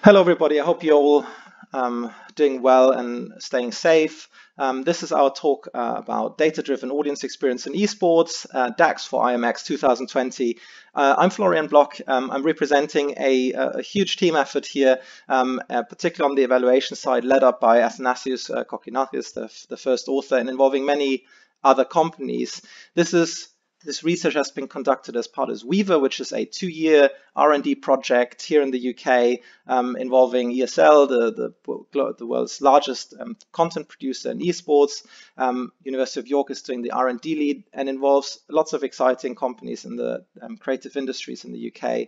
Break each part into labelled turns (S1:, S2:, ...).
S1: Hello, everybody. I hope you're all doing well and staying safe. This is our talk about data-driven audience experience in esports, DAX for IMX 2020. I'm Florian Block. I'm representing a huge team effort here, particularly on the evaluation side, led up by Athanasios Kokkinakis, the first author, and involving many other companies. This research has been conducted as part of Weavr, which is a 2-year R&D project here in the UK, involving ESL, the world's largest content producer in esports. University of York is doing the R&D lead and involves lots of exciting companies in the creative industries in the UK.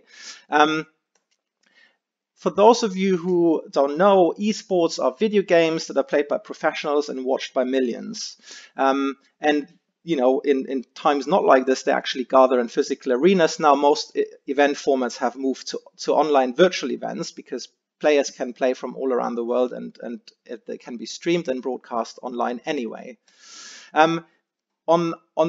S1: For those of you who don't know, esports are video games that are played by professionals and watched by millions. And you know, in times not like this, they actually gather in physical arenas. Now, most event formats have moved to online virtual events because players can play from all around the world and they can be streamed and broadcast online anyway. On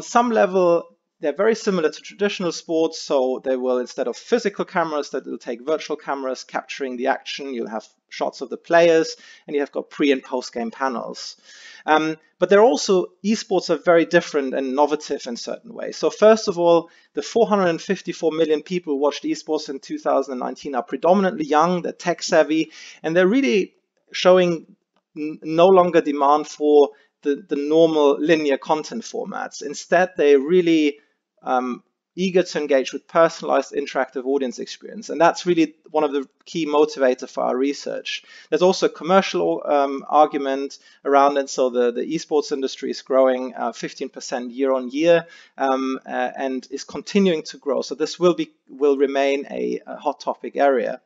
S1: some level, they're very similar to traditional sports. So they will, instead of physical cameras, that will take virtual cameras capturing the action. You'll have shots of the players and you have got pre and post game panels. But they're also, esports are very different and innovative in certain ways. So first of all, the 454 million people who watched esports in 2019 are predominantly young, they're tech savvy, and they're really showing no longer demand for the normal linear content formats. Instead, they really eager to engage with personalized interactive audience experience. And that's really one of the key motivators for our research. There's also a commercial argument around it. So the esports industry is growing 15% year on year and is continuing to grow. So this will remain a hot topic area.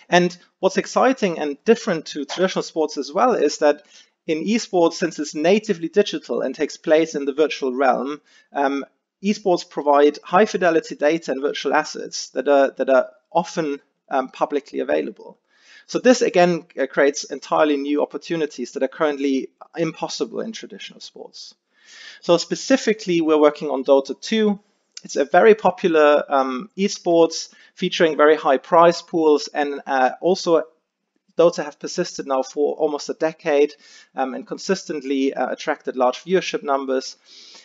S1: And what's exciting and different to traditional sports as well is that in esports, since it's natively digital and takes place in the virtual realm, esports provide high fidelity data and virtual assets that are often publicly available. So this again creates entirely new opportunities that are currently impossible in traditional sports. So specifically, we're working on Dota 2. It's a very popular esports featuring very high prize pools, and also Dota have persisted now for almost a decade and consistently attracted large viewership numbers.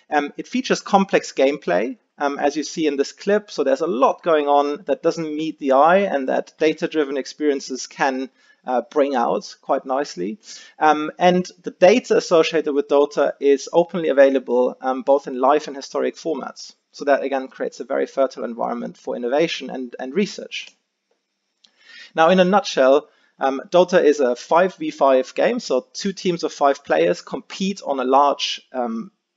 S1: It features complex gameplay, as you see in this clip. So there's a lot going on that doesn't meet the eye and that data-driven experiences can bring out quite nicely. And the data associated with Dota is openly available both in live and historic formats. So that again creates a very fertile environment for innovation and research. Now, in a nutshell, Dota is a 5v5 game, so 2 teams of 5 players compete on a large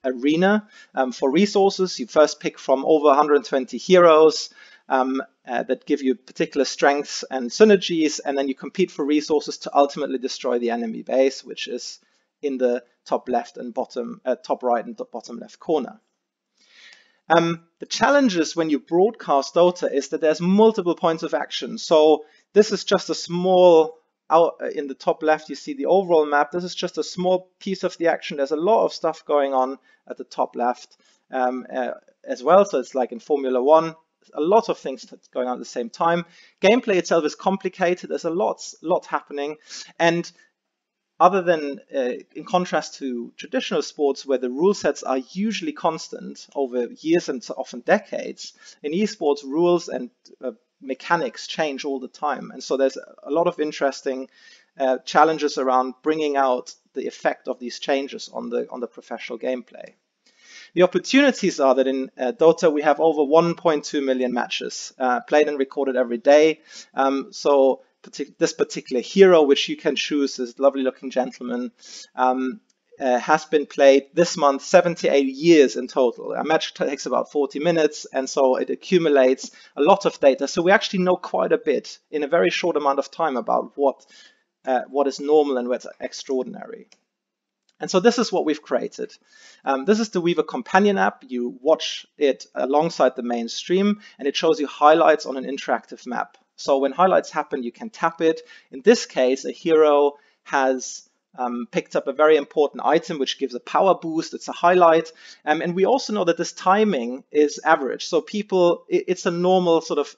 S1: arena for resources. You first pick from over 120 heroes that give you particular strengths and synergies, and then you compete for resources to ultimately destroy the enemy base, which is in the top left and bottom, top right and bottom left corner. The challenges when you broadcast Dota is that there's multiple points of action. So this is just a small, in the top left, you see the overall map. This is just a small piece of the action. There's a lot of stuff going on at the top left as well. So it's like in Formula 1, a lot of things that's going on at the same time. Gameplay itself is complicated. There's a lot happening. And other than, in contrast to traditional sports where the rule sets are usually constant over years and often decades, in esports, rules and mechanics change all the time. And so there's a lot of interesting challenges around bringing out the effect of these changes on the professional gameplay. The opportunities are that in Dota, we have over 1.2 million matches played and recorded every day. So this particular hero, which you can choose, this lovely looking gentleman, has been played this month 78 years in total. A match takes about 40 minutes, and so it accumulates a lot of data. So we actually know quite a bit in a very short amount of time about what is normal and what's extraordinary. And so this is what we've created. This is the Weavr companion app. You watch it alongside the main stream, and it shows you highlights on an interactive map. So when highlights happen, you can tap it. In this case, a hero has picked up a very important item, which gives a power boost. It's a highlight. And we also know that this timing is average. So people, it's a normal sort of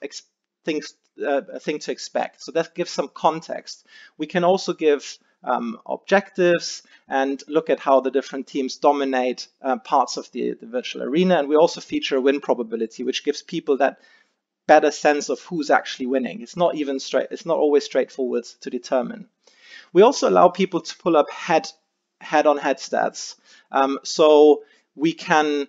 S1: thing to expect. So that gives some context. We can also give objectives and look at how the different teams dominate parts of the virtual arena. And we also feature a win probability, which gives people that better sense of who's actually winning. It's not always straightforward to determine. We also allow people to pull up head-on-head stats. So we can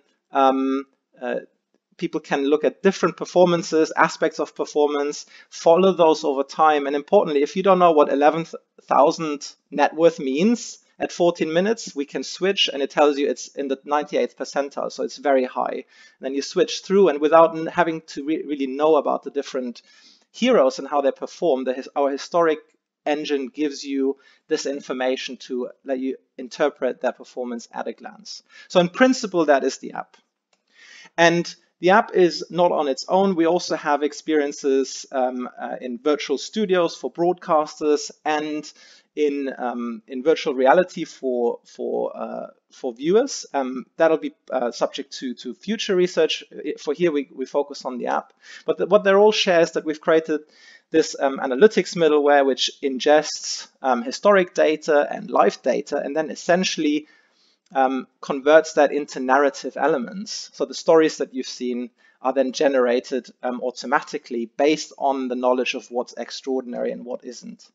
S1: people can look at different performances, aspects of performance, follow those over time. And importantly, if you don't know what 11,000 net worth means at 14 minutes, we can switch and it tells you it's in the 98th percentile, so it's very high. And then you switch through, and without having to really know about the different heroes and how they perform, our historic engine gives you this information to let you interpret their performance at a glance. So in principle, that is the app. And the app is not on its own. We also have experiences in virtual studios for broadcasters and in virtual reality for viewers. That'll be subject to future research. For here, we focus on the app. But what they're all share is that we've created this analytics middleware which ingests historic data and live data, and then essentially converts that into narrative elements. So the stories that you've seen are then generated automatically based on the knowledge of what's extraordinary and what isn't.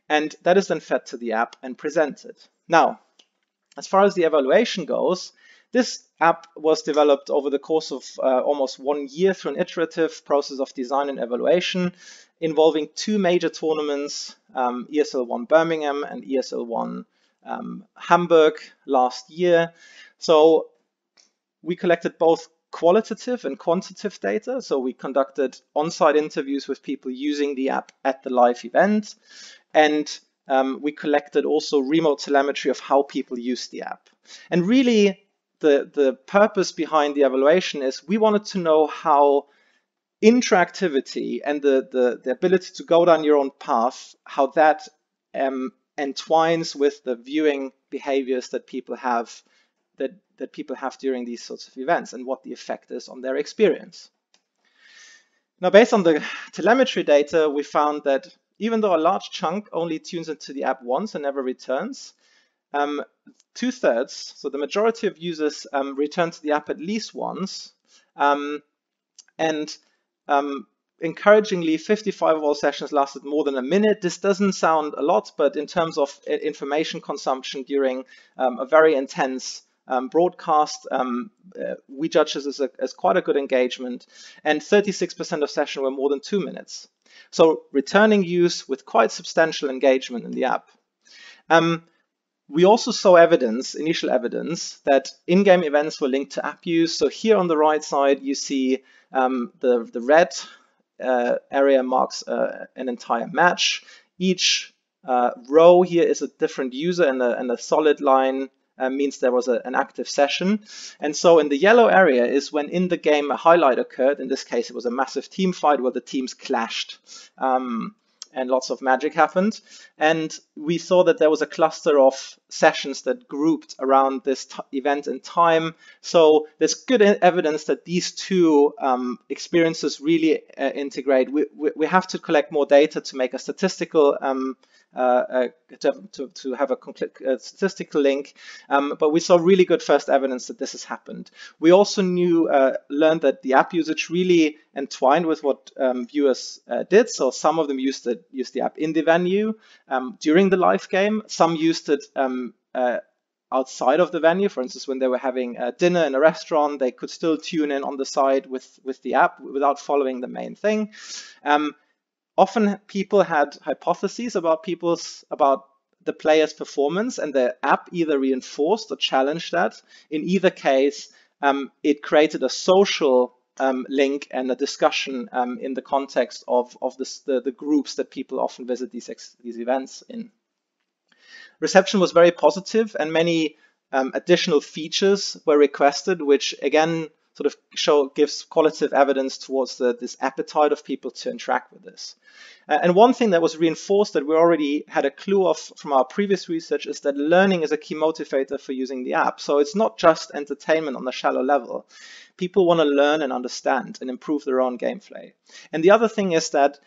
S1: And that is then fed to the app and presented. Now, as far as the evaluation goes, this app was developed over the course of almost 1 year through an iterative process of design and evaluation involving 2 major tournaments, ESL 1 Birmingham and ESL 1 Hamburg last year. So we collected both qualitative and quantitative data. So we conducted on-site interviews with people using the app at the live event. And we collected also remote telemetry of how people use the app. And really, the purpose behind the evaluation is we wanted to know how interactivity and the ability to go down your own path, how that entwines with the viewing behaviors that people have during these sorts of events and what the effect is on their experience. Now, based on the telemetry data, we found that even though a large chunk only tunes into the app once and never returns, 2/3, so the majority of users return to the app at least once, and encouragingly, 55 of all sessions lasted more than a minute. This doesn't sound a lot, but in terms of information consumption during a very intense broadcast, we judge this as quite a good engagement, and 36% of sessions were more than 2 minutes. So returning use with quite substantial engagement in the app. We also saw initial evidence, that in-game events were linked to app use. So here on the right side, you see the red area marks an entire match. Each row here is a different user, and a solid line means there was an active session. And so in the yellow area is when in the game a highlight occurred. In this case, it was a massive team fight where the teams clashed and lots of magic happened. And we saw that there was a cluster of sessions that grouped around this event in time. So there's good evidence that these two experiences really integrate. We have to collect more data to make a statistical to have a statistical link, but we saw really good first evidence that this has happened. We also learned that the app usage really entwined with what viewers did. So some of them used the app in the venue during the live game. Some used it outside of the venue. For instance, when they were having dinner in a restaurant, they could still tune in on the side with the app without following the main thing. Often people had hypotheses about the player's performance, and the app either reinforced or challenged that. In either case, it created a social link and a discussion in the context of the groups that people often visit these events in. Reception was very positive, and many additional features were requested, which again sort of gives qualitative evidence towards this appetite of people to interact with this. And one thing that was reinforced that we already had a clue of from our previous research is that learning is a key motivator for using the app. So it's not just entertainment on a shallow level. People want to learn and understand and improve their own gameplay. And the other thing is that,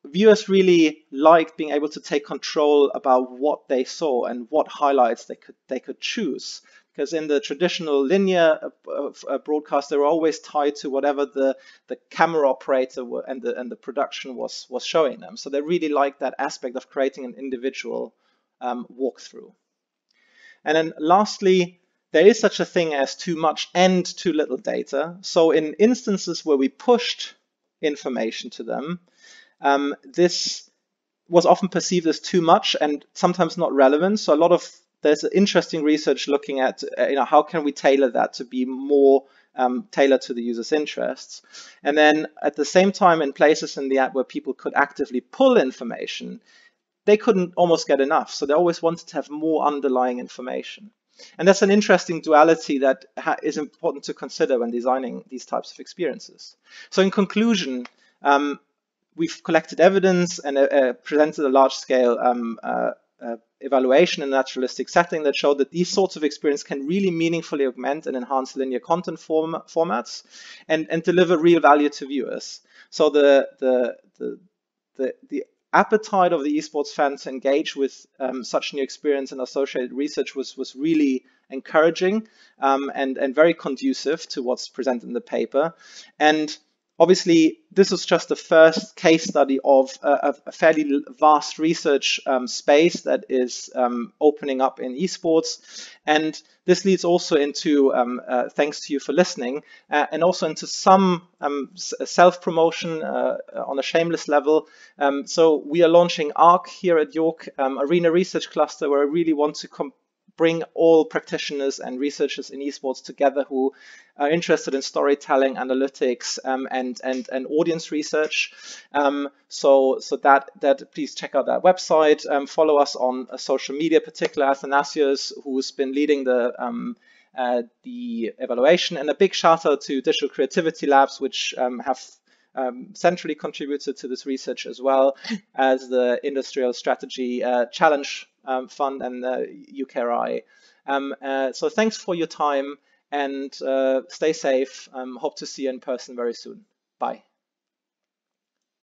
S1: viewers really liked being able to take control about what they saw and what highlights they could choose. Because in the traditional linear broadcast, they were always tied to whatever the camera operator and the production was showing them. So they really liked that aspect of creating an individual walkthrough. And then lastly, there is such a thing as too much and too little data. So in instances where we pushed information to them, this was often perceived as too much and sometimes not relevant. So there's interesting research looking at how can we tailor that to be more tailored to the user's interests. And then at the same time, in places in the app where people could actively pull information, they couldn't almost get enough. So they always wanted to have more underlying information. And that's an interesting duality that is important to consider when designing these types of experiences. So in conclusion, we've collected evidence and presented a large-scale evaluation in a naturalistic setting that showed that these sorts of experiences can really meaningfully augment and enhance linear content formats and deliver real value to viewers. So the appetite of the esports fan to engage with such new experience and associated research was really encouraging and very conducive to what's presented in the paper. And obviously, this was just the first case study of a fairly vast research space that is opening up in esports. And this leads also into, thanks to you for listening, and also into some self-promotion on a shameless level. So we are launching ARC here at York, Arena Research Cluster, where I really want to bring all practitioners and researchers in esports together who are interested in storytelling, analytics, and audience research. So that please check out that website. Follow us on social media, particularly Athanasios, who's been leading the evaluation, and a big shout out to Digital Creativity Labs, which have centrally contributed to this research, as well as the Industrial Strategy Challenge Fund and the UKRI. So thanks for your time, and stay safe. Hope to see you in person very soon. Bye.